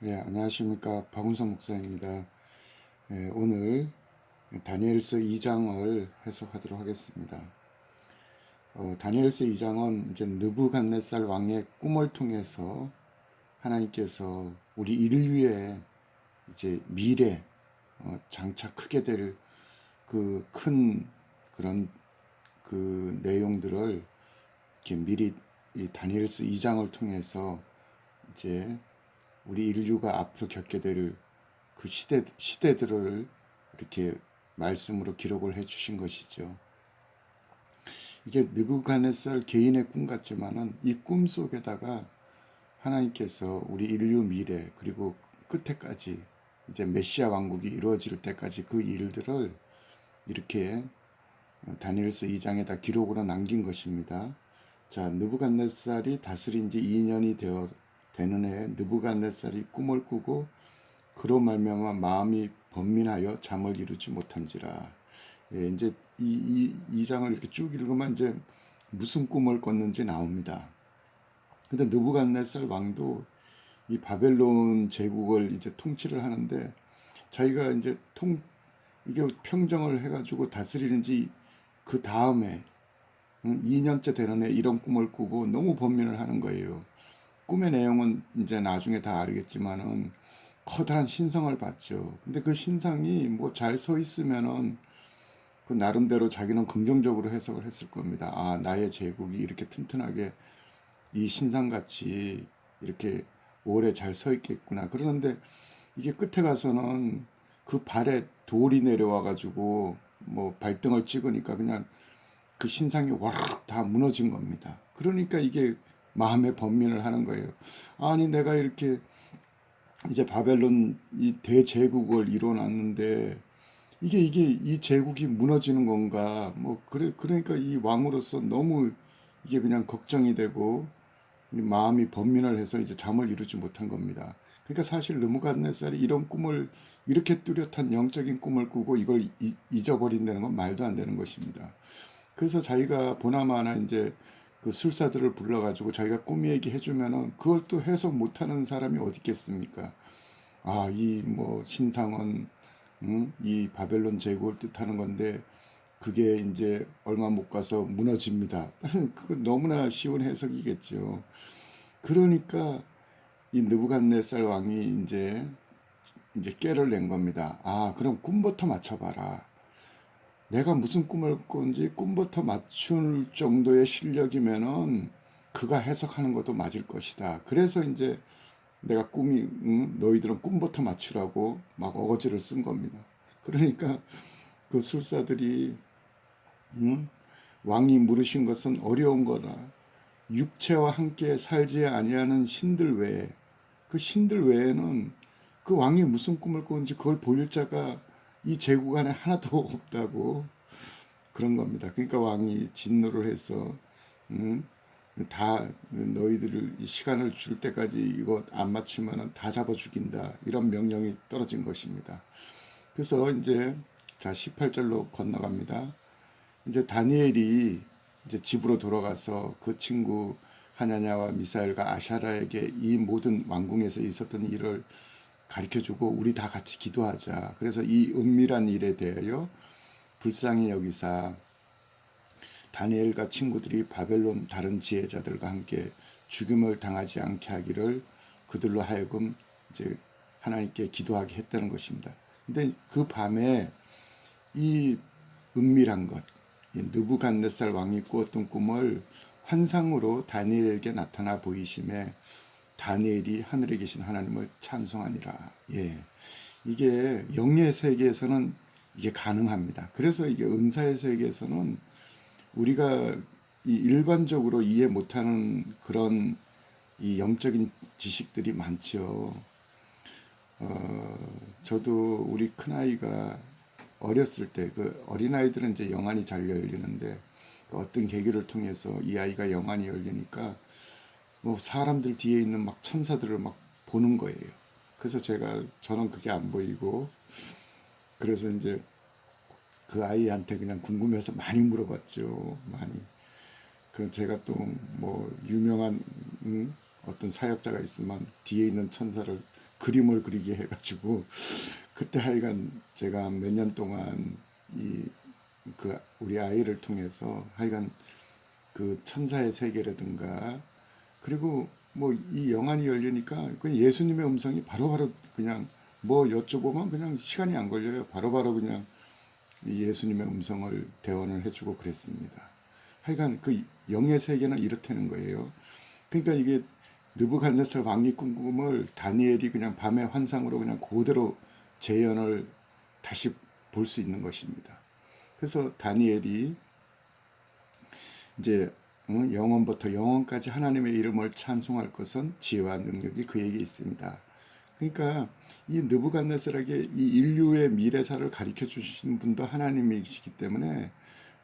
네, 안녕하십니까. 박운선 목사입니다. 오늘 다니엘서 2장을 해석하도록 하겠습니다. 다니엘서 2장은 이제 느부갓네살 왕의 꿈을 통해서 하나님께서 우리 인류의 이제 미래, 장차 크게 될 그 큰 그런 그 내용들을 이렇게 미리 이 다니엘서 2장을 통해서 이제 우리 인류가 앞으로 겪게 될 그 시대들을 이렇게 말씀으로 기록을 해 주신 것이죠. 이게 느부갓네살 개인의 꿈 같지만은 이 꿈 속에다가 하나님께서 우리 인류 미래 그리고 끝에까지 이제 메시아 왕국이 이루어질 때까지 그 일들을 이렇게 다니엘서 2장에다 기록으로 남긴 것입니다. 자, 느부갓네살이 다스린 지 2년이 되는 해에 느부갓네살이 꿈을 꾸고 그로 말미암아 마음이 번민하여 잠을 이루지 못한지라. 이제 이 장을 이렇게 쭉 읽으면 이제 무슨 꿈을 꿨는지 나옵니다. 근데 느부갓네살 왕도 이 바벨론 제국을 이제 통치를 하는데 자기가 이제 이게 평정을 해가지고 다스리는지 그 다음에 2년째 되는 해 이런 꿈을 꾸고 너무 번민을 하는 거예요. 꿈의 내용은 이제 나중에 다 알겠지만은 커다란 신성을 봤죠. 근데 그 신상이 뭐 잘 서 있으면은 그 나름대로 자기는 긍정적으로 해석을 했을 겁니다. 아, 나의 제국이 이렇게 튼튼하게 이 신상같이 이렇게 오래 잘 서 있겠구나. 그러는데 이게 끝에 가서는 그 발에 돌이 내려와 가지고 뭐 발등을 찍으니까 그냥 그 신상이 와르르 다 무너진 겁니다. 그러니까 이게 마음의 번민을 하는 거예요. 아니 내가 이렇게 이제 바벨론 이 대제국을 이뤄놨는데 이게 이 제국이 무너지는 건가 뭐 그러니까 이 왕으로서 너무 이게 그냥 걱정이 되고 마음이 번민을 해서 이제 잠을 이루지 못한 겁니다. 그러니까 사실 느부갓네살이 이런 꿈을 이렇게 뚜렷한 영적인 꿈을 꾸고 이걸 잊어버린다는 건 말도 안 되는 것입니다. 그래서 자기가 보나마나 이제 그 술사들을 불러가지고 자기가 꿈 얘기해주면은 그걸 또 해석 못하는 사람이 어디 있겠습니까? 아, 이 뭐 신상은 이 바벨론 제국을 뜻하는 건데 그게 이제 얼마 못 가서 무너집니다. 그건 너무나 쉬운 해석이겠죠. 그러니까 이 느부갓네살 왕이 이제 깨를 낸 겁니다. 아, 그럼 꿈부터 맞춰봐라. 내가 무슨 꿈을 꾼지 꿈부터 맞출 정도의 실력이면은 그가 해석하는 것도 맞을 것이다. 그래서 이제 내가 너희들은 꿈부터 맞추라고 막 어거지를 쓴 겁니다. 그러니까 그 술사들이 응? 왕이 물으신 것은 어려운 거라 육체와 함께 살지 아니하는 신들 외에 그 신들 외에는 그 왕이 무슨 꿈을 꿨는지 그걸 보일 자가 이 제국 안에 하나도 없다고 그런 겁니다. 그러니까 왕이 진노를 해서 응? 다 너희들을 시간을 줄 때까지 이거 안 맞추면 다 잡아 죽인다. 이런 명령이 떨어진 것입니다. 그래서 이제 자 18절로 건너갑니다. 이제 다니엘이 이제 집으로 돌아가서 그 친구 하냐냐와 미사엘과 아샤라에게 이 모든 왕궁에서 있었던 일을 가르쳐주고 우리 다 같이 기도하자. 그래서 이 은밀한 일에 대하여 불쌍히 여기사 다니엘과 친구들이 바벨론 다른 지혜자들과 함께 죽임을 당하지 않게 하기를 그들로 하여금 이제 하나님께 기도하게 했다는 것입니다. 근데 그 밤에 이 은밀한 것, 이 느부갓네살 왕이 꾸었던 꿈을 환상으로 다니엘에게 나타나 보이심에 다니엘이 하늘에 계신 하나님을 찬송하니라. 예. 이게 영의 세계에서는 이게 가능합니다. 그래서 이게 은사의 세계에서는 우리가 이 일반적으로 이해 못하는 그런 이 영적인 지식들이 많죠. 저도 우리 큰아이가 어렸을 때 그 어린아이들은 이제 영안이 잘 열리는데 그 어떤 계기를 통해서 이 아이가 영안이 열리니까 뭐 사람들 뒤에 있는 막 천사들을 막 보는 거예요. 그래서 저는 그게 안 보이고 그래서 이제 그 아이한테 그냥 궁금해서 많이 물어봤죠. 많이. 그 제가 또 뭐 유명한 어떤 사역자가 있으면 뒤에 있는 천사를 그림을 그리게 해가지고 그때 하여간 제가 몇 년 동안 이 우리 아이를 통해서 하여간 그 천사의 세계라든가 그리고 뭐 이 영안이 열리니까 그 예수님의 음성이 바로바로 그냥 뭐 여쭤보면 그냥 시간이 안 걸려요. 바로바로 그냥 예수님의 음성을 대언을 해주고 그랬습니다. 하여간 그 영의 세계는 이렇다는 거예요. 그러니까 이게 느부갓네살 왕이 꾼 꿈을 다니엘이 그냥 밤의 환상으로 그냥 그대로 재현을 다시 볼 수 있는 것입니다. 그래서 다니엘이 이제 영원부터 영원까지 하나님의 이름을 찬송할 것은 지혜와 능력이 그에게 있습니다. 그러니까 이 느부갓네살에게 이 인류의 미래사를 가르쳐 주신 분도 하나님이시기 때문에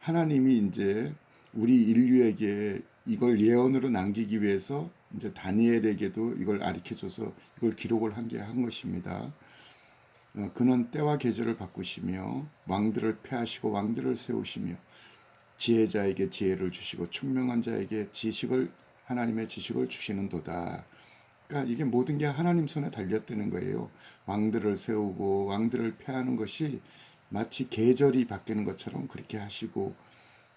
하나님이 이제 우리 인류에게 이걸 예언으로 남기기 위해서 이제 다니엘에게도 이걸 가르쳐줘서 이걸 기록을 한 것입니다. 그는 때와 계절을 바꾸시며 왕들을 폐하시고 왕들을 세우시며 지혜자에게 지혜를 주시고 총명한 자에게 하나님의 지식을 주시는도다. 그러니까 이게 모든 게 하나님 손에 달렸다는 거예요. 왕들을 세우고 왕들을 폐하는 것이 마치 계절이 바뀌는 것처럼 그렇게 하시고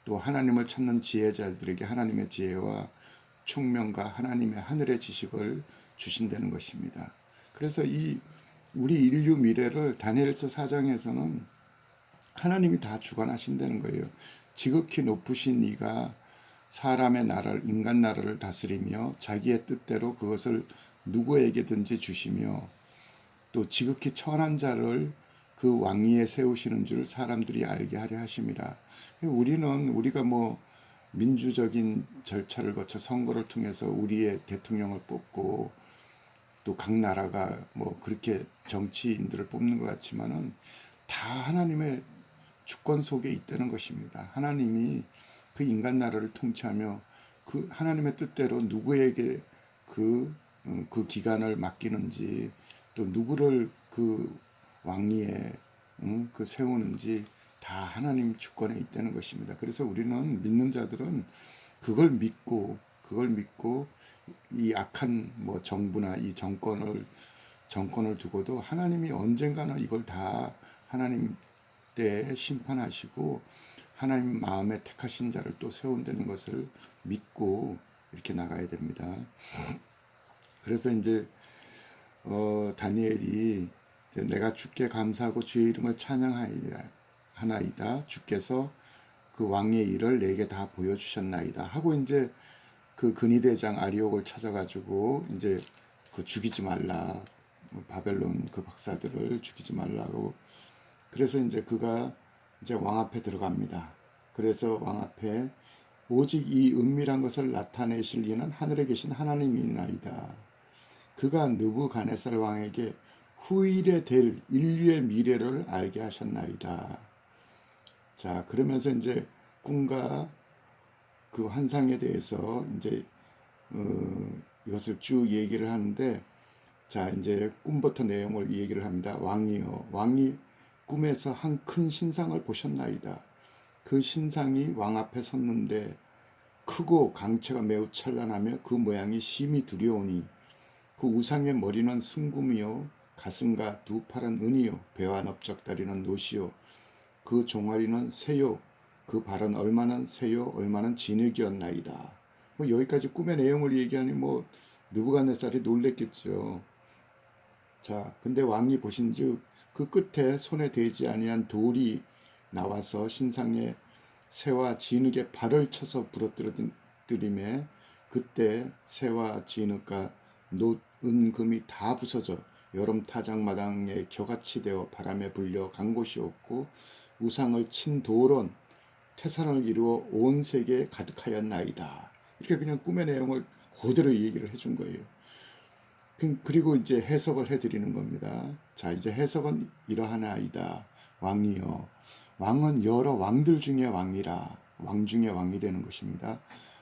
또 하나님을 찾는 지혜자들에게 하나님의 지혜와 총명과 하나님의 하늘의 지식을 주신다는 것입니다. 그래서 이 우리 인류 미래를 다니엘서 4장에서는 하나님이 다 주관하신다는 거예요. 지극히 높으신 이가 사람의 나라를 인간 나라를 다스리며 자기의 뜻대로 그것을 누구에게든지 주시며 또 지극히 천한 자를 그 왕위에 세우시는 줄 사람들이 알게 하려 하심이라. 우리가 뭐 민주적인 절차를 거쳐 선거를 통해서 우리의 대통령을 뽑고 또 각 나라가 뭐 그렇게 정치인들을 뽑는 것 같지만은 다 하나님의 주권 속에 있다는 것입니다. 하나님이 그 인간 나라를 통치하며 그 하나님의 뜻대로 누구에게 그 기간을 맡기는지 또 누구를 그 왕위에 그 세우는지 다 하나님 주권에 있다는 것입니다. 그래서 우리는 믿는 자들은 그걸 믿고 이 악한 뭐 정부나 이 정권을 두고도 하나님이 언젠가는 이걸 다 하나님 때 심판하시고 하나님 마음에 택하신 자를 또 세운다는 것을 믿고 이렇게 나가야 됩니다. 그래서 이제 다니엘이 내가 주께 감사하고 주의 이름을 찬양하나이다. 주께서 그 왕의 일을 내게 다 보여주셨나이다. 하고 이제 그 근위대장 아리옥을 찾아가지고 이제 그 죽이지 말라. 바벨론 그 박사들을 죽이지 말라고. 그래서 이제 그가 이제 왕 앞에 들어갑니다. 그래서 왕 앞에 오직 이 은밀한 것을 나타내실 이는 하늘에 계신 하나님이나이다. 그가 느부갓네살 왕에게 후일에 될 인류의 미래를 알게 하셨나이다. 자, 그러면서 이제 꿈과 그 환상에 대해서 이제 이것을 쭉 얘기를 하는데, 자, 이제 꿈부터 내용을 얘기를 합니다. 왕이 꿈에서 한 큰 신상을 보셨나이다. 그 신상이 왕 앞에 섰는데 크고 강체가 매우 찬란하며 그 모양이 심히 두려우니 그 우상의 머리는 순금이요 가슴과 두 팔은 은이요 배와 넓적다리는 노시요 그 종아리는 새요 그 발은 얼마는 새요 얼마는 진흙이었나이다. 뭐 여기까지 꿈의 내용을 얘기하니 뭐 느부갓네살이 놀랬겠죠. 자, 근데 왕이 보신즉 그 끝에 손에 대지 아니한 돌이 나와서 신상에 새와 진흙에 발을 쳐서 부러뜨리매 그때 새와 진흙과 놋, 은, 금이 다 부서져 여름 타작마당에 겨같이 되어 바람에 불려 간 곳이 없고 우상을 친 돌은 태산을 이루어 온 세계에 가득하였나이다. 이렇게 그냥 꿈의 내용을 그대로 얘기를 해준 거예요. 그리고 이제 해석을 해드리는 겁니다. 자, 이제 해석은 이러하나이다. 왕이여. 왕은 여러 왕들 중에 왕이라. 왕 중에 왕이라는 것입니다.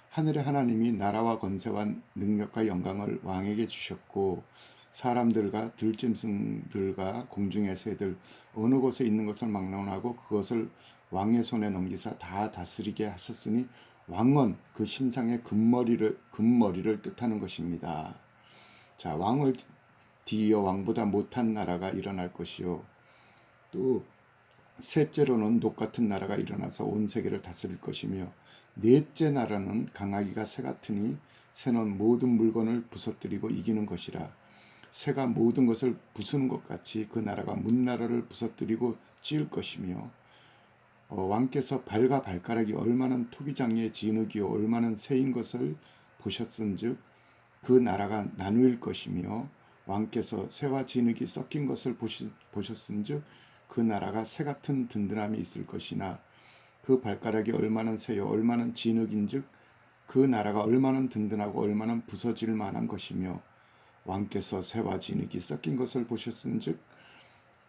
하늘의 하나님이 나라와 권세와 능력과 영광을 왕에게 주셨고 사람들과 들짐승들과 공중의 새들 어느 곳에 있는 것을 막론하고 그것을 왕의 손에 넘기사 다 다스리게 하셨으니 왕은 그 신상의 금머리를 뜻하는 것입니다. 자, 왕을 디어 왕보다 못한 나라가 일어날 것이요. 또 셋째로는 녹 같은 나라가 일어나서 온 세계를 다스릴 것이며, 넷째 나라는 강아기가 새 같으니 새는 모든 물건을 부서뜨리고 이기는 것이라. 새가 모든 것을 부수는 것 같이 그 나라가 문나라를 부서뜨리고 찢을 것이며, 왕께서 발과 발가락이 얼마나 토기장에 진흙이요 얼마나 새인 것을 보셨은즉 그 나라가 나누일 것이며, 왕께서 새와 진흙이 섞인 것을 보셨은즉 그 나라가 새 같은 든든함이 있을 것이나, 그 발가락이 얼마나 새요 얼마나 진흙인즉 그 나라가 얼마나 든든하고 얼마나 부서질 만한 것이며, 왕께서 새와 진흙이 섞인 것을 보셨은즉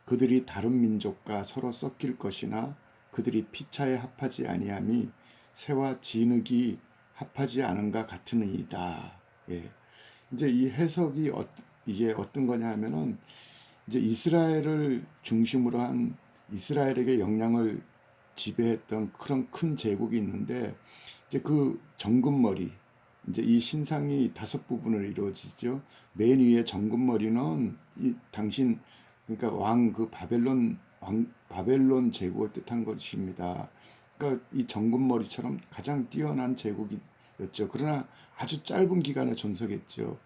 그들이 다른 민족과 서로 섞일 것이나 그들이 피차에 합하지 아니함이 새와 진흙이 합하지 않은가 같으니이다. 예. 이제 이 해석이 이게 어떤 거냐 하면은, 이제 이스라엘을 중심으로 한 이스라엘에게 영향을 지배했던 그런 큰 제국이 있는데, 이제 그 정금머리, 이제 이 신상이 5부분으로 이루어지죠. 맨 위에 정금머리는 이 당신, 그러니까 왕 그 바벨론 제국을 뜻한 것입니다. 그러니까 이 정금머리처럼 가장 뛰어난 제국이었죠. 그러나 아주 짧은 기간에 존속했죠.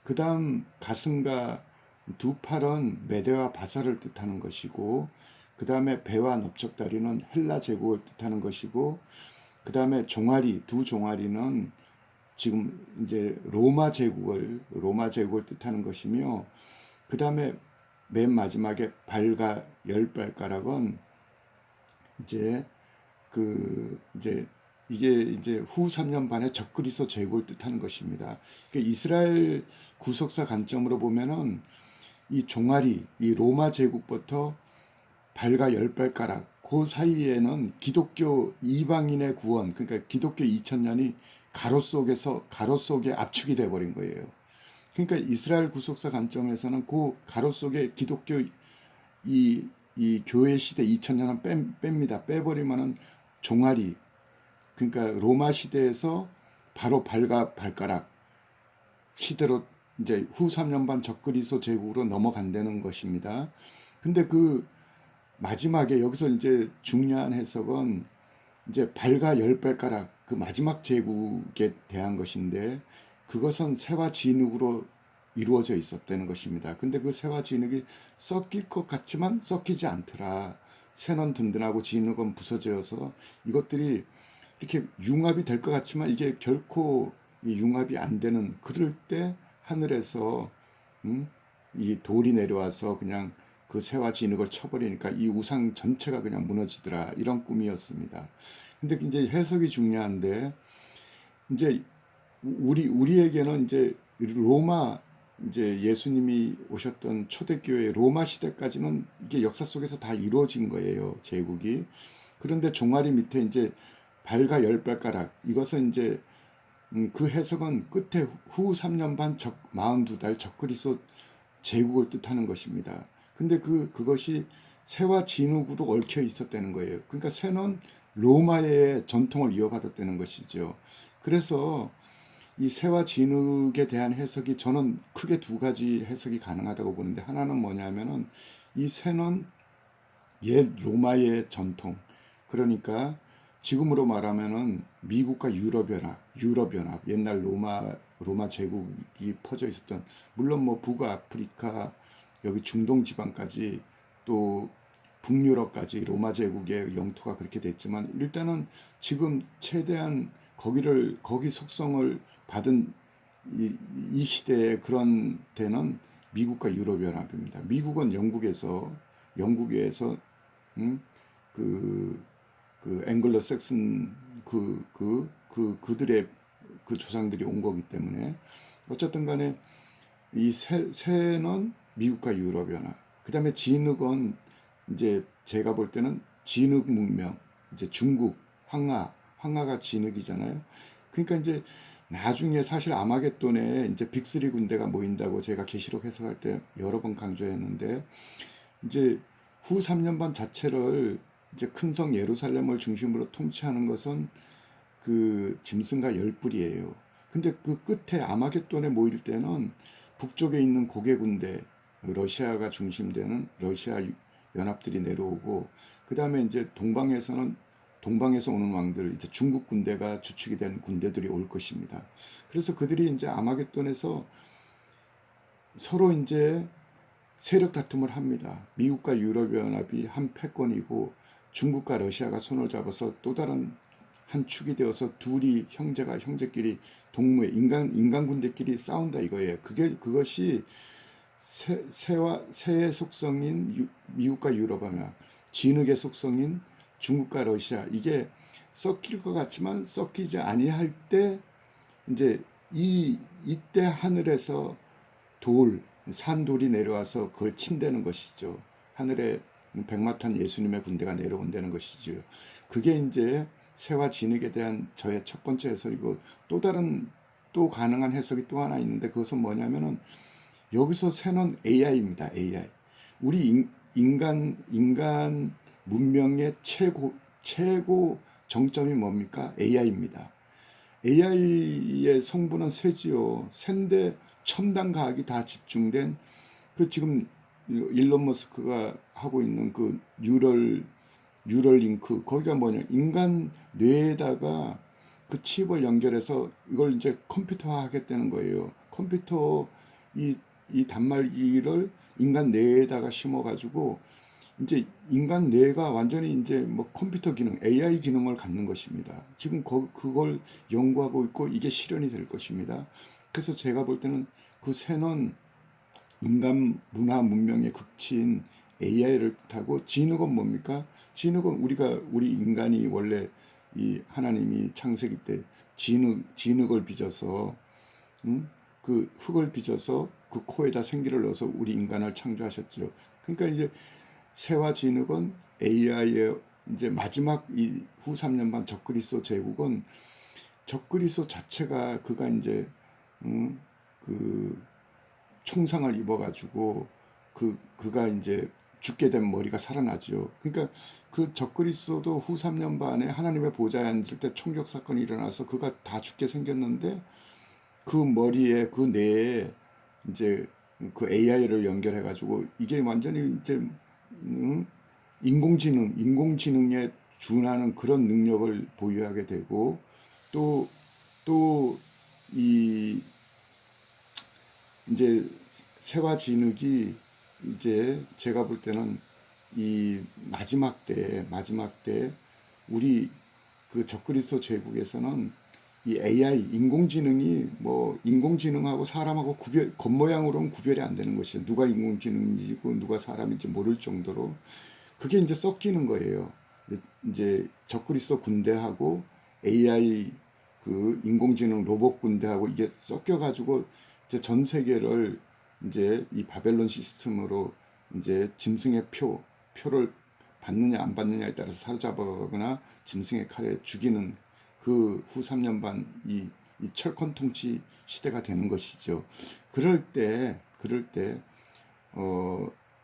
그 다음 가슴과 두 팔은 메대와 바사를 뜻하는 것이고, 그 다음에 배와 넓적다리는 헬라 제국을 뜻하는 것이고, 그 다음에 두 종아리는 지금 이제 로마 제국을 뜻하는 것이며, 그 다음에 맨 마지막에 발과 10발가락은 이제 이게 이제 후 3년 반의 적그리스도 제국을 뜻하는 것입니다. 그러니까 이스라엘 구속사 관점으로 보면은 이 종아리, 이 로마 제국부터 발과 10발가락 그 사이에는 기독교 이방인의 구원, 그러니까 기독교 2000년이 가로 속에 압축이 돼 버린 거예요. 그러니까 이스라엘 구속사 관점에서는 그 가로 속에 기독교 이 교회 시대 2000년은 뺍니다. 빼버리면은 종아리, 그러니까 로마 시대에서 바로 발과 발가락 시대로 이제 후 3년 반 적그리스도 제국으로 넘어간다는 것입니다. 근데 그 마지막에 여기서 이제 중요한 해석은 이제 발과 10발가락 그 마지막 제국에 대한 것인데, 그것은 새와 진흙으로 이루어져 있었다는 것입니다. 근데 그 새와 진흙이 섞일 것 같지만 섞이지 않더라. 새는 든든하고 진흙은 부서져서 이것들이 이렇게 융합이 될 것 같지만 이게 결코 이 융합이 안 되는, 그럴 때 하늘에서 이 돌이 내려와서 그냥 그 새와 진흙을 쳐버리니까 이 우상 전체가 그냥 무너지더라. 이런 꿈이었습니다. 근데 이제 해석이 중요한데, 이제 우리에게는 이제 로마, 이제 예수님이 오셨던 초대교회 로마 시대까지는 이게 역사 속에서 다 이루어진 거예요, 제국이. 그런데 종아리 밑에 이제 발과 10발가락, 이것은 이제 그 해석은 끝에 후 3년 반 42달 적그리스도 제국을 뜻하는 것입니다. 근데 그것이 새와 진흙으로 얽혀 있었다는 거예요. 그러니까 새는 로마의 전통을 이어받았다는 것이죠. 그래서 이 새와 진흙에 대한 해석이 저는 크게 2가지 해석이 가능하다고 보는데, 하나는 뭐냐면은 이 새는 옛 로마의 전통, 그러니까 지금으로 말하면은 미국과 유럽연합, 옛날 로마 제국이 퍼져 있었던, 물론 뭐 북아프리카 여기 중동 지방까지 또 북유럽까지 로마 제국의 영토가 그렇게 됐지만, 일단은 지금 최대한 거기 속성을 받은 이 시대의 그런 데는 미국과 유럽연합입니다. 미국은 영국에서 그 앵글로 색슨 그들의 그 조상들이 온 거기 때문에, 어쨌든 간에 이 새는 미국과 유럽연합, 그 다음에 진흙은 이제 제가 볼 때는 진흙 문명, 이제 중국 황하가 진흙이잖아요. 그러니까 이제 나중에 사실 아마겟돈에 이제 빅3 군대가 모인다고 제가 계시록 해석할 때 여러 번 강조했는데, 이제 후 3년 반 자체를 이제 큰 성 예루살렘을 중심으로 통치하는 것은 그 짐승과 열불이에요. 근데 그 끝에 아마겟돈에 모일 때는 북쪽에 있는 고개 군대, 러시아가 중심되는 러시아 연합들이 내려오고, 그 다음에 이제 동방에서 오는 왕들, 이제 중국 군대가 주축이 된 군대들이 올 것입니다. 그래서 그들이 이제 아마겟돈에서 서로 이제 세력 다툼을 합니다. 미국과 유럽연합이 한 패권이고 중국과 러시아가 손을 잡아서 또 다른 한 축이 되어서 둘이 형제끼리 동무에 인간 군대끼리 싸운다 이거예요. 그것이 새의 속성인 미국과 유럽하며 진흙의 속성인 중국과 러시아, 이게 섞일 것 같지만 섞이지 아니할 때 이제 이때 하늘에서 산돌이 내려와서 그걸 친다는 것이죠. 하늘에 백마탄 예수님의 군대가 내려온다는 것이죠. 그게 이제 새와 진흙에 대한 저의 첫 번째 해설이고, 또 가능한 해석이 또 하나 있는데, 그것은 뭐냐면은 여기서 새는 AI입니다. AI. 우리 인간 문명의 최고 정점이 뭡니까? AI입니다. AI의 성분은 새지요. 새인데 첨단 과학이 다 집중된, 그 지금 일론 머스크가 하고 있는 그 뉴럴링크, 거기가 뭐냐, 인간 뇌에다가 그 칩을 연결해서 이걸 이제 컴퓨터화 하겠다는 거예요. 이 단말기를 인간 뇌에다가 심어가지고 이제 인간 뇌가 완전히 이제 뭐 컴퓨터 기능, AI 기능을 갖는 것입니다. 지금 그걸 연구하고 있고 이게 실현이 될 것입니다. 그래서 제가 볼 때는 그 새는 인간 문화 문명의 극치인 AI를 뜻하고, 진흙은 뭡니까? 진흙은 우리 인간이 원래 이 하나님이 창세기 때 진흙을 빚어서, 그 흙을 빚어서 그 코에다 생기를 넣어서 우리 인간을 창조하셨죠. 그러니까 이제 새와 진흙은 AI의 이제 마지막 이 후 3년반 적그리스도 제국은, 적그리스도 자체가 그가 이제 그 총상을 입어가지고 그가 이제 죽게 된 머리가 살아나죠. 그러니까 그 적그리스도도 후 3년 반에 하나님의 보좌에 앉을 때 총격 사건이 일어나서 그가 다 죽게 생겼는데, 그 머리에 그 뇌에 이제 그 AI를 연결해가지고 이게 완전히 이제 인공지능에 준하는 그런 능력을 보유하게 되고, 또 이 이제 새와 진흙이 이제 제가 볼 때는 이 마지막 때 우리 그 적그리스도 제국에서는 이 AI 인공지능하고 사람하고 겉모양으로는 구별이 안 되는 것이죠. 누가 인공지능이고 누가 사람인지 모를 정도로 그게 이제 섞이는 거예요. 이제 적그리스도 군대하고 AI 그 인공지능 로봇 군대하고 이게 섞여가지고 이제 전 세계를 이제 이 바벨론 시스템으로 이제 짐승의 표를 받느냐 안 받느냐에 따라서 사로잡아가거나 짐승의 칼에 죽이는 그 후 3년 반 이 철권 통치 시대가 되는 것이죠. 그럴 때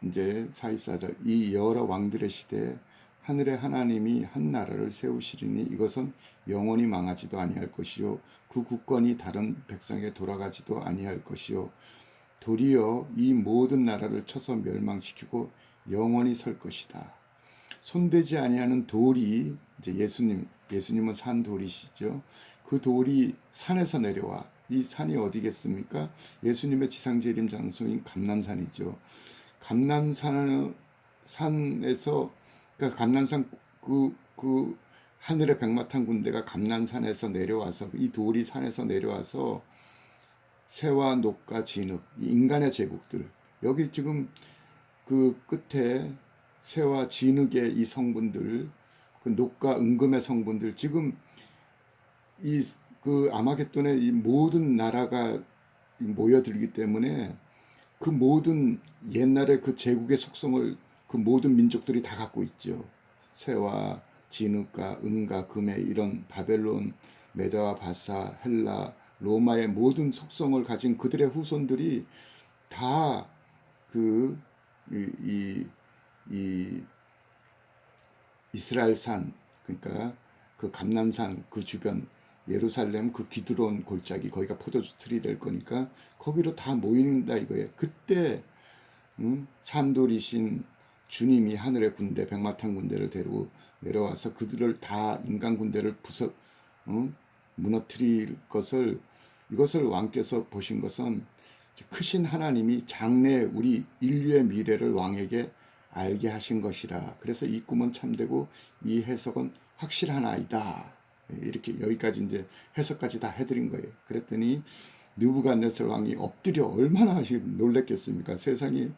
이제 44절, 이 여러 왕들의 시대에 하늘의 하나님이 한 나라를 세우시리니 이것은 영원히 망하지도 아니할 것이요 그 국권이 다른 백성에게 돌아가지도 아니할 것이요 도리어 이 모든 나라를 쳐서 멸망시키고 영원히 설 것이다. 손대지 아니하는 돌이 이제 예수님은 산 돌이시죠. 그 돌이 산에서 내려와. 이 산이 어디겠습니까? 예수님의 지상재림 장소인 감람산이죠. 감람산에서, 그러니까 감람산 그 하늘의 백마탄 군대가 감람산에서 내려와서, 이 돌이 산에서 내려와서 새와 녹과 진흙, 인간의 제국들, 여기 지금 그 끝에 새와 진흙의 이 성분들, 그 녹과 은금의 성분들, 지금 그 아마겟돈에 이 모든 나라가 모여들기 때문에 그 모든 옛날의 그 제국의 속성을 그 모든 민족들이 다 갖고 있죠. 새와 진흙과 은과 금의 이런 바벨론, 메다와 바사, 헬라, 로마의 모든 속성을 가진 그들의 후손들이 다 이 이스라엘산, 그러니까 그 감람산 그 주변 예루살렘 그 기드론 골짜기, 거기가 포도주 틀이 될 거니까 거기로 다 모인다 이거예요. 그때 산돌이신 주님이 하늘의 군대 백마탄 군대를 데리고 내려와서 그들을 다 인간 군대를 무너뜨릴 것을 이것을 왕께서 보신 것은 크신 하나님이 장래 우리 인류의 미래를 왕에게 알게 하신 것이라. 그래서 이 꿈은 참되고 이 해석은 확실하나이다. 이렇게 여기까지 이제 해석까지 다 해드린 거예요. 그랬더니 느부갓네살 왕이 엎드려 얼마나 놀랬겠습니까? 세상에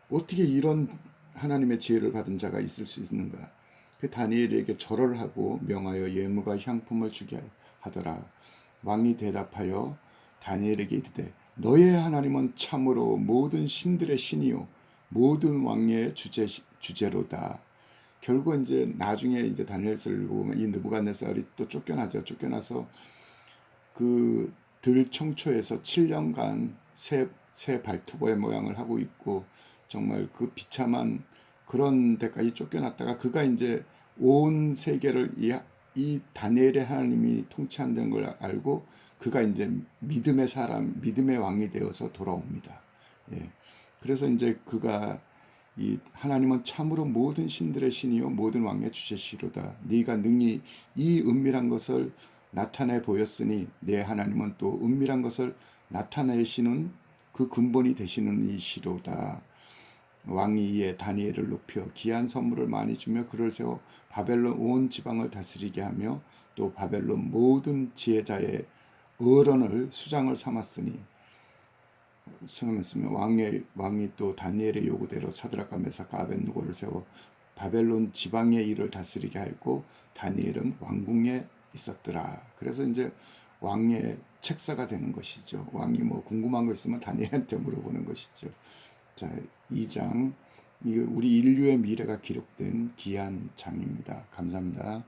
어떻게 이런 하나님의 지혜를 받은 자가 있을 수 있는가? 그 다니엘에게 절을 하고 명하여 예물과 향품을 주게 하더라. 왕이 대답하여 다니엘에게 이르되 너의 하나님은 참으로 모든 신들의 신이요 모든 왕의 주제로다. 결국 이제 나중에 이제 다니엘서를 보면 이 느부갓네살이 또 쫓겨나죠. 쫓겨나서 그 들청초에서 7년간 새 발투보의 모양을 하고 있고 정말 그 비참한 그런 데까지 쫓겨났다가 그가 이제 온 세계를 이 다니엘의 하나님이 통치한다는 걸 알고 그가 이제 믿음의 사람, 믿음의 왕이 되어서 돌아옵니다. 예. 그래서 이제 그가 이 하나님은 참으로 모든 신들의 신이요 모든 왕의 주제시로다. 네가 능히 이 은밀한 것을 나타내 보였으니 내 하나님은 또 은밀한 것을 나타내시는 그 근본이 되시는 이시로다. 왕이 이에 다니엘을 높여 귀한 선물을 많이 주며 그를 세워 바벨론 온 지방을 다스리게 하며 또 바벨론 모든 지혜자의 어른을 수장을 삼았으니 왕이 또 다니엘의 요구대로 사드락과 메삭과 아벳느고를 세워 바벨론 지방의 일을 다스리게 하였고 다니엘은 왕궁에 있었더라. 그래서 이제 왕의 책사가 되는 것이죠. 왕이 뭐 궁금한 거 있으면 다니엘한테 물어보는 것이죠. 자, 2장 우리 인류의 미래가 기록된 귀한 장입니다. 감사합니다.